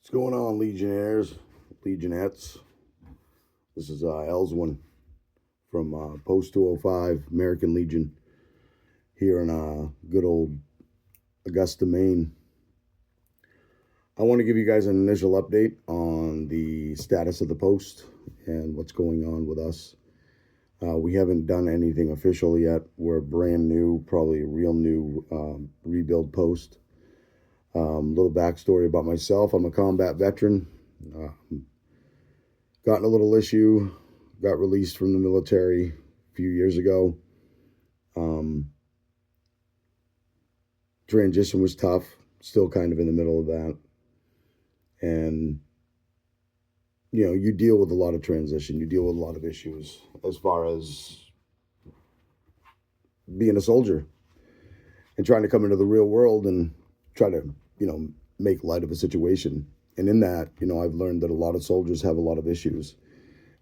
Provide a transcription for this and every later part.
What's going on, Legionnaires, Legionettes? This is Ellswin from Post 205, American Legion, here in good old Augusta, Maine. I want to give you guys an initial update on the status of the post and what's going on with us. We haven't done anything official yet. We're brand new, probably a real new rebuild post. Little backstory about myself. I'm a combat veteran. Got in a little issue, got released from the military a few years ago. Transition was tough, still kind of in the middle of that. And, you know, you deal with a lot of transition, you deal with a lot of issues as far as being a soldier and trying to come into the real world and try to, make light of a situation. And in that, I've learned that a lot of soldiers have a lot of issues.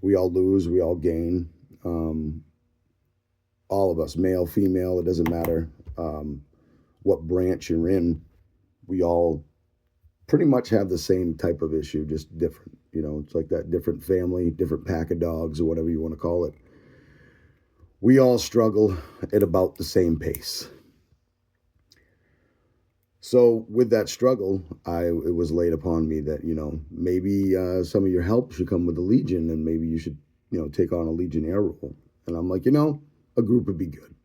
We all lose, we all gain. All of us, male, female, it doesn't matter what branch you're in. We all pretty much have the same type of issue, just different. It's like that different family, different pack of dogs, or whatever you want to call it. We all struggle at about the same pace. So with that struggle, it was laid upon me that, maybe some of your help should come with the Legion, and maybe you should, take on a Legionnaire role. And I'm like, a group would be good.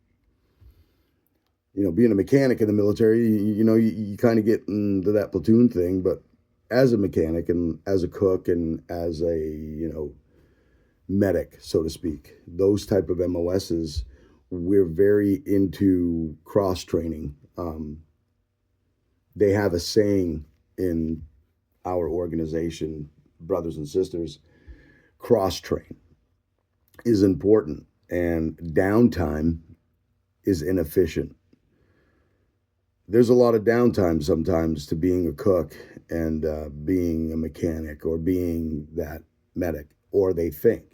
Being a mechanic in the military, you kind of get into that platoon thing. But as a mechanic and as a cook and as a, medic, so to speak, those type of MOSs, we're very into cross training. They have a saying in our organization, brothers and sisters, cross train is important and downtime is inefficient. There's a lot of downtime sometimes to being a cook and being a mechanic or being that medic, or they think.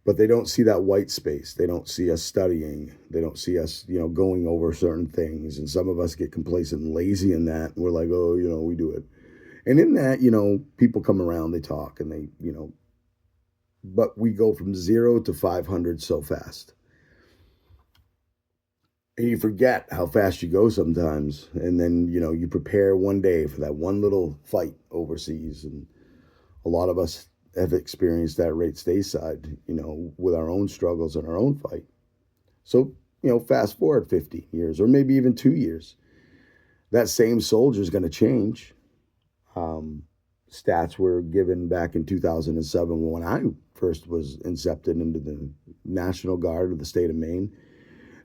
But they don't see that white space. They don't see us studying. They don't see us, going over certain things. And some of us get complacent and lazy in that. And we're like, oh, we do it. And in that, people come around, they talk, and they, but we go from 0 to 500 so fast. And you forget how fast you go sometimes. And then, you prepare one day for that one little fight overseas. And a lot of us have experienced that right stateside, with our own struggles and our own fight. So, fast forward 15 years or maybe even 2 years. That same soldier is going to change. Stats were given back in 2007 when I first was incepted into the National Guard of the state of Maine,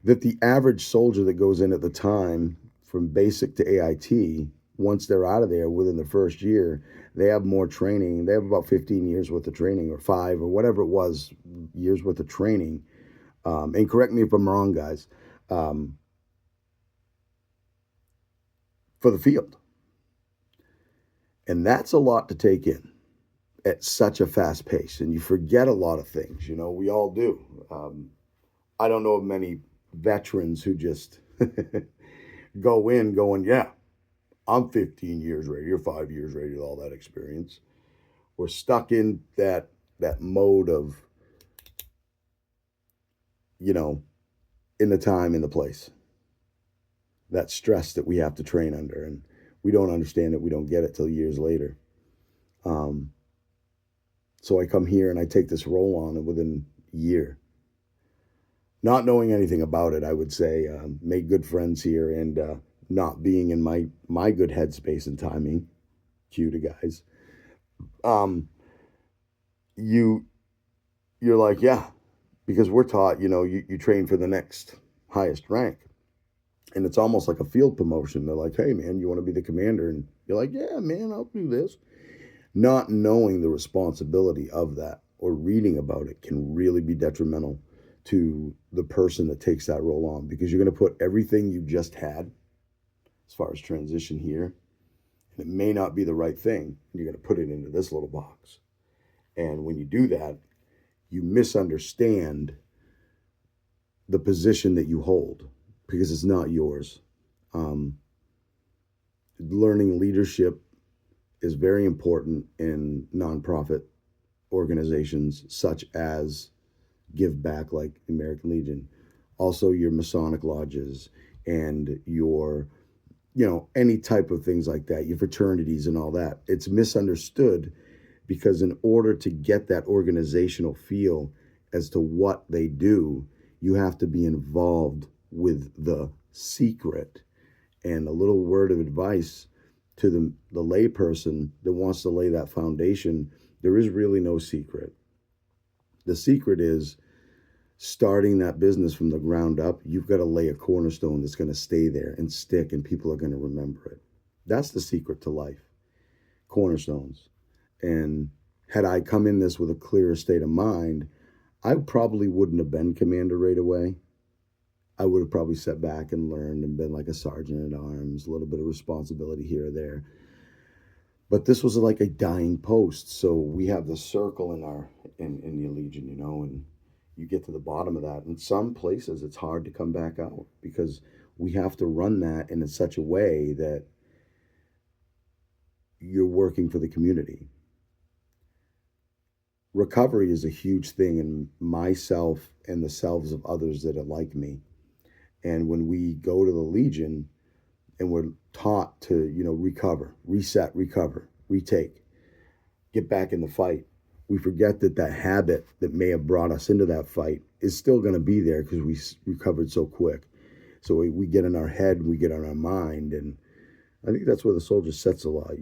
that the average soldier that goes in at the time from basic to AIT, once they're out of there within the first year, they have more training. They have about 15 years worth of training, or 5 or whatever it was, years worth of training. And correct me if I'm wrong, guys, for the field. And that's a lot to take in at such a fast pace. And you forget a lot of things, we all do. I don't know of many veterans who just go in going, yeah, I'm 15 years ready, you're 5 years ready with all that experience. We're stuck in that mode of, in the time, in the place. That stress that we have to train under, and we don't understand it, we don't get it till years later. So I come here and I take this role on, and within a year, not knowing anything about it, I would say, made good friends here, and not being in my good headspace and timing, cue to guys, you're like, yeah, because we're taught, you train for the next highest rank. And it's almost like a field promotion. They're like, hey, man, you want to be the commander? And you're like, yeah, man, I'll do this. Not knowing the responsibility of that or reading about it can really be detrimental to the person that takes that role on, because you're going to put everything you just had as far as transition here, and it may not be the right thing. You're going to put it into this little box. And when you do that, you misunderstand the position that you hold, because it's not yours. Learning leadership is very important in nonprofit organizations such as Give Back, like American Legion, also your Masonic lodges and your, any type of things like that, your fraternities and all that. It's misunderstood because in order to get that organizational feel as to what they do, you have to be involved with the secret. And a little word of advice to the layperson that wants to lay that foundation: there is really no secret. The secret is starting that business from the ground up. You've got to lay a cornerstone that's going to stay there and stick, and people are going to remember it. That's the secret to life: cornerstones. And had I come in this with a clearer state of mind, I probably wouldn't have been commander right away. I would have probably sat back and learned and been like a sergeant at arms, a little bit of responsibility here or there. But this was like a dying post. So we have the circle in the Legion, and you get to the bottom of that. In some places it's hard to come back out because we have to run that in such a way that you're working for the community. Recovery is a huge thing in myself and the selves of others that are like me. And when we go to the Legion and we're taught to, recover, reset, recover, retake, get back in the fight, we forget that that habit that may have brought us into that fight is still going to be there because we recovered so quick. So we get in our head, we get on our mind. And I think that's where the soldier sits a lot,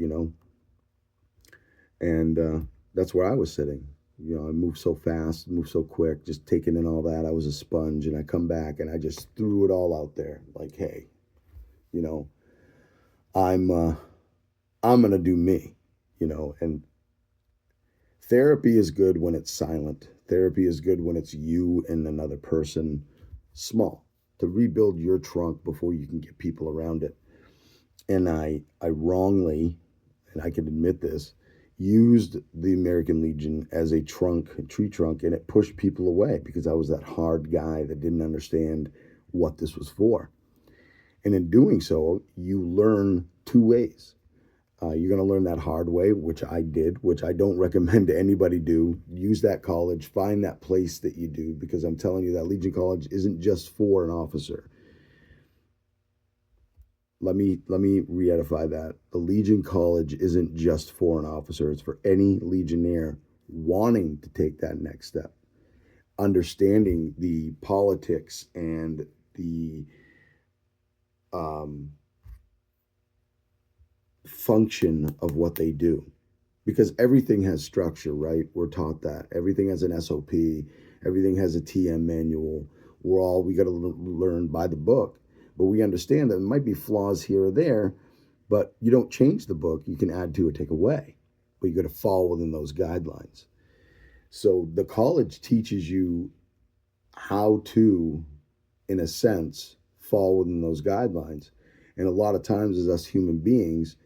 and that's where I was sitting. I moved so fast, moved so quick, just taking in all that. I was a sponge, and I come back and I just threw it all out there. Like, hey, you know, I'm uh, I'm gonna do me, And therapy is good when it's silent. Therapy is good when it's you and another person, small, to rebuild your trunk before you can get people around it. And I wrongly, and I can admit this, used the American Legion as a tree trunk, and it pushed people away because I was that hard guy that didn't understand what this was for. And in doing so, you learn two ways. You're going to learn that hard way, which I did, which I don't recommend to anybody do. Use that college, find that place that you do, because I'm telling you that Legion College isn't just for an officer. Let me re-edify that. The Legion College isn't just for an officer. It's for any Legionnaire wanting to take that next step, understanding the politics and the function of what they do. Because everything has structure, right? We're taught that. Everything has an SOP. Everything has a TM manual. We got to learn by the book. But we understand that there might be flaws here or there, but you don't change the book. You can add to or take away, but you got to fall within those guidelines. So the college teaches you how to, in a sense, fall within those guidelines. And a lot of times, as us human beings,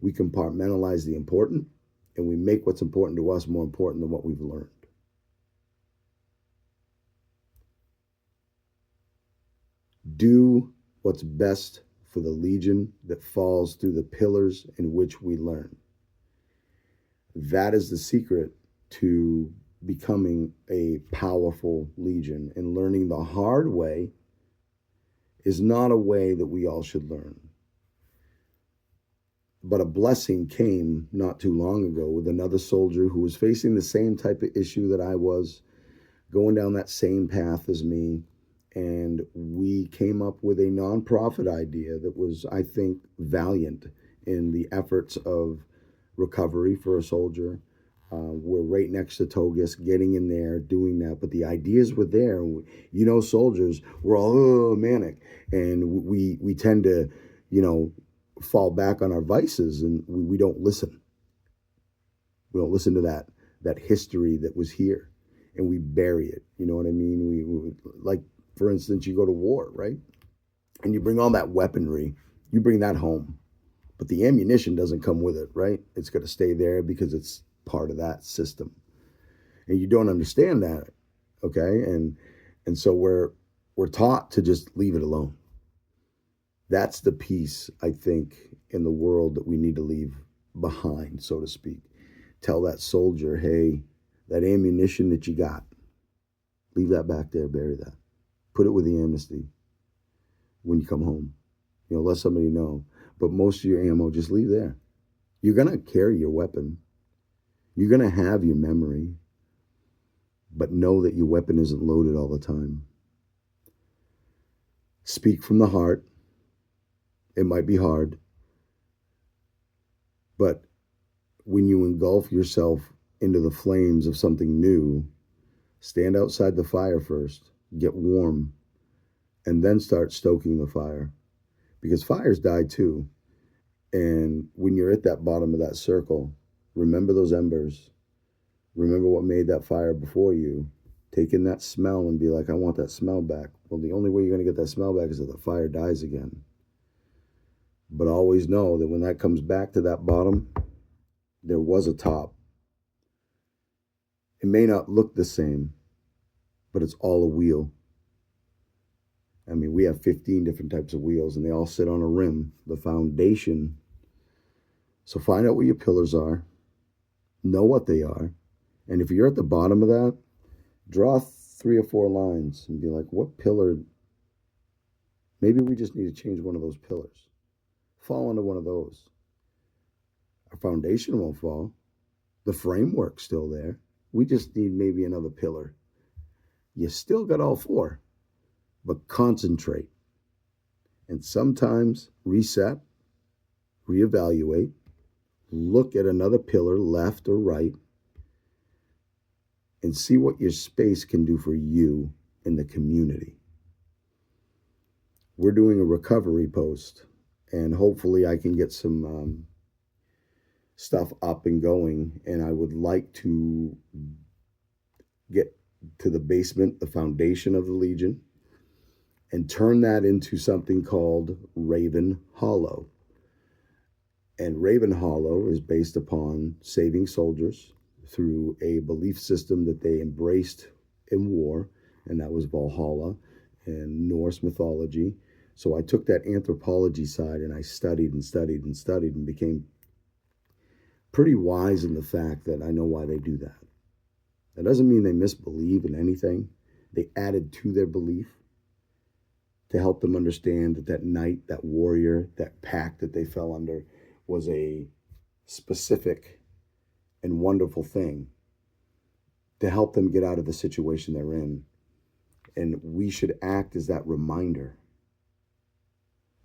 we compartmentalize the important and we make what's important to us more important than what we've learned. Do what's best for the Legion that falls through the pillars in which we learn. That is the secret to becoming a powerful Legion. And learning the hard way is not a way that we all should learn. But a blessing came not too long ago with another soldier who was facing the same type of issue that I was, going down that same path as me. And we came up with a nonprofit idea that was, I think, valiant in the efforts of recovery for a soldier. We're right next to Togus, getting in there, doing that. But the ideas were there. Soldiers, we're all manic. And we tend to, fall back on our vices, and we don't listen. We don't listen to that history that was here, and we bury it. You know what I mean? We like, for instance, you go to war, right? And you bring all that weaponry, you bring that home. But the ammunition doesn't come with it, right? It's got to stay there because it's part of that system. And you don't understand that, okay? And so we're taught to just leave it alone. That's the piece, I think, in the world that we need to leave behind, so to speak. Tell that soldier, hey, that ammunition that you got, leave that back there, bury that. Put it with the amnesty when you come home. Let somebody know. But most of your ammo, just leave there. You're going to carry your weapon. You're going to have your memory. But know that your weapon isn't loaded all the time. Speak from the heart. It might be hard. But when you engulf yourself into the flames of something new, stand outside the fire first, get warm, and then start stoking the fire. Because fires die too. And when you're at that bottom of that circle, remember those embers. Remember what made that fire before you. Take in that smell and be like, I want that smell back. Well, the only way you're going to get that smell back is if the fire dies again. But always know that when that comes back to that bottom, there was a top. It may not look the same, but it's all a wheel. I mean, we have 15 different types of wheels, and they all sit on a rim, the foundation. So find out what your pillars are, know what they are, and if you're at the bottom of that, draw 3 or 4 lines and be like, what pillar? Maybe we just need to change one of those pillars. Fall into one of those. Our foundation won't fall. The framework's still there. We just need maybe another pillar. You still got all 4, but concentrate. And sometimes reset, reevaluate, look at another pillar, left or right, and see what your space can do for you in the community. We're doing a recovery post, and hopefully I can get some stuff up and going, and I would like to get to the basement, the foundation of the Legion, and turn that into something called Raven Hollow. And Raven Hollow is based upon saving soldiers through a belief system that they embraced in war, and that was Valhalla and Norse mythology. So I took that anthropology side and I studied and studied and studied and became pretty wise in the fact that I know why they do that. That doesn't mean they misbelieve in anything. They added to their belief to help them understand that that knight, that warrior, that pack that they fell under was a specific and wonderful thing to help them get out of the situation they're in. And we should act as that reminder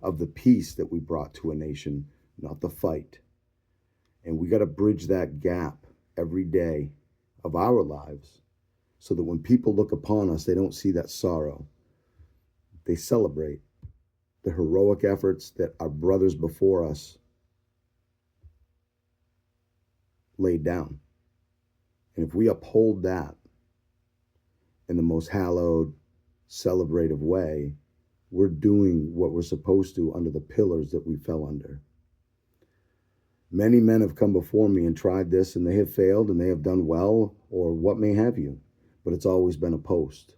of the peace that we brought to a nation, not the fight. And we got to bridge that gap every day of our lives so that when people look upon us, they don't see that sorrow. They celebrate the heroic efforts that our brothers before us laid down. And if we uphold that in the most hallowed, celebrative way, we're doing what we're supposed to under the pillars that we fell under. Many men have come before me and tried this, and they have failed, and they have done well, or what may have you. But it's always been a post.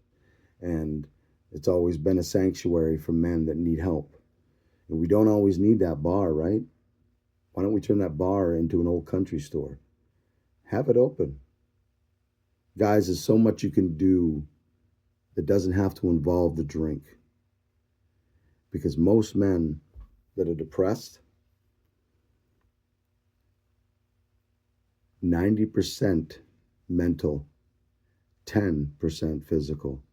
And it's always been a sanctuary for men that need help. And we don't always need that bar, right? Why don't we turn that bar into an old country store? Have it open. Guys, there's so much you can do that doesn't have to involve the drink. Because most men that are depressed, 90% mental, 10% physical.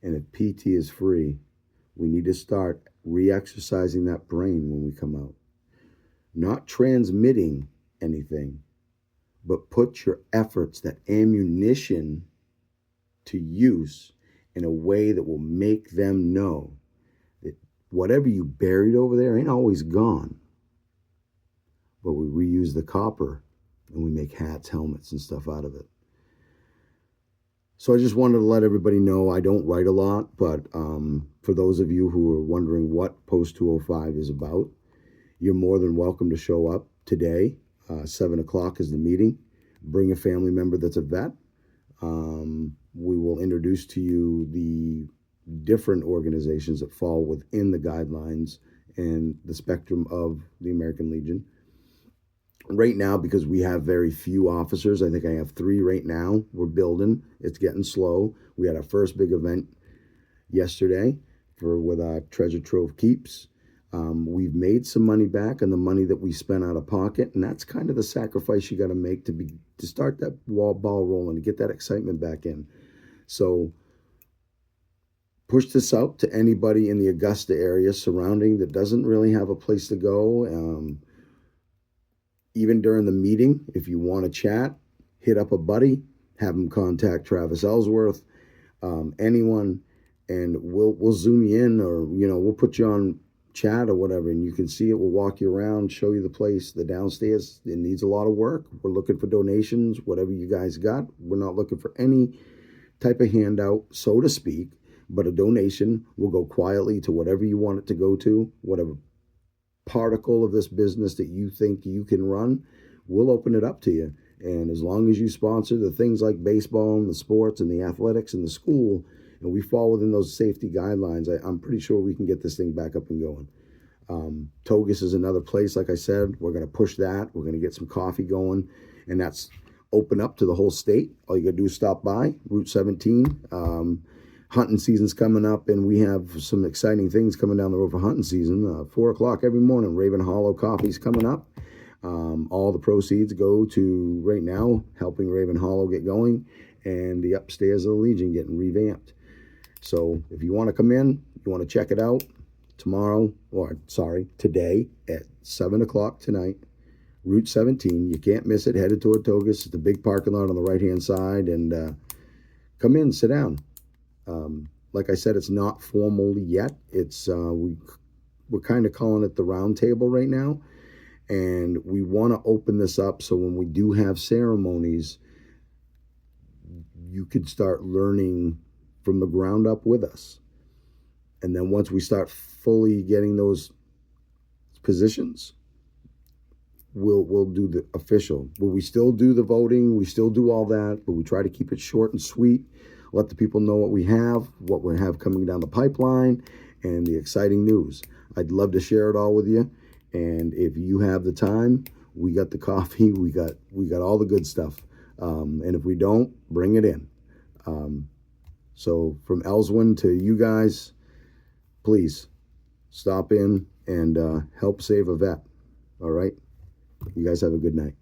And if PT is free, we need to start re-exercising that brain when we come out. Not transmitting anything, but put your efforts, that ammunition, to use in a way that will make them know that whatever you buried over there ain't always gone. But we reuse the copper and we make hats, helmets, and stuff out of it. So I just wanted to let everybody know I don't write a lot, but for those of you who are wondering what Post 205 is about, you're more than welcome to show up today. 7 o'clock is the meeting. Bring a family member that's a vet. We will introduce to you the different organizations that fall within the guidelines and the spectrum of the American Legion. right now, because we have very few officers, I think I have 3 right now. We're building. It's getting slow. We had our first big event yesterday with our treasure trove keeps. We've made some money back on the money that we spent out of pocket, and that's kind of the sacrifice you got to make to start that ball rolling, to get that excitement back in. So push this out to anybody in the Augusta area surrounding that doesn't really have a place to go. Even during the meeting, if you want to chat, hit up a buddy, have them contact Travis Ellsworth, anyone, and we'll zoom you in, or we'll put you on chat or whatever, and you can see it. We'll walk you around, show you the place. The downstairs, it needs a lot of work. We're looking for donations, whatever you guys got. We're not looking for any type of handout, so to speak, but a donation will go quietly to whatever you want it to go to, whatever particle of this business that you think you can run. We'll open it up to you. And as long as you sponsor the things like baseball and the sports and the athletics and the school, and we fall within those safety guidelines, I'm pretty sure we can get this thing back up and going. Togus is another place, like I said, we're going to push that. We're going to get some coffee going, and that's open up to the whole state. All you got to do is stop by Route 17. Hunting season's coming up, and we have some exciting things coming down the road for hunting season. 4 o'clock every morning, Raven Hollow Coffee's coming up. All the proceeds go to, right now, helping Raven Hollow get going, and the upstairs of the Legion getting revamped. So if you want to come in, you want to check it out, today at 7 o'clock tonight, Route 17. You can't miss it. Headed toward Togus. It's the big parking lot on the right-hand side, and come in, sit down. Like I said, it's not formal yet. It's we're kind of calling it the round table right now, and we want to open this up so when we do have ceremonies, you could start learning from the ground up with us. And then once we start fully getting those positions, we'll do the official. But we still do the voting, we still do all that, but we try to keep it short and sweet. Let the people know what we have coming down the pipeline, and the exciting news. I'd love to share it all with you. And if you have the time, we got the coffee, we got all the good stuff. And if we don't, bring it in. So from Elswin to you guys, please stop in and help save a vet. All right? You guys have a good night.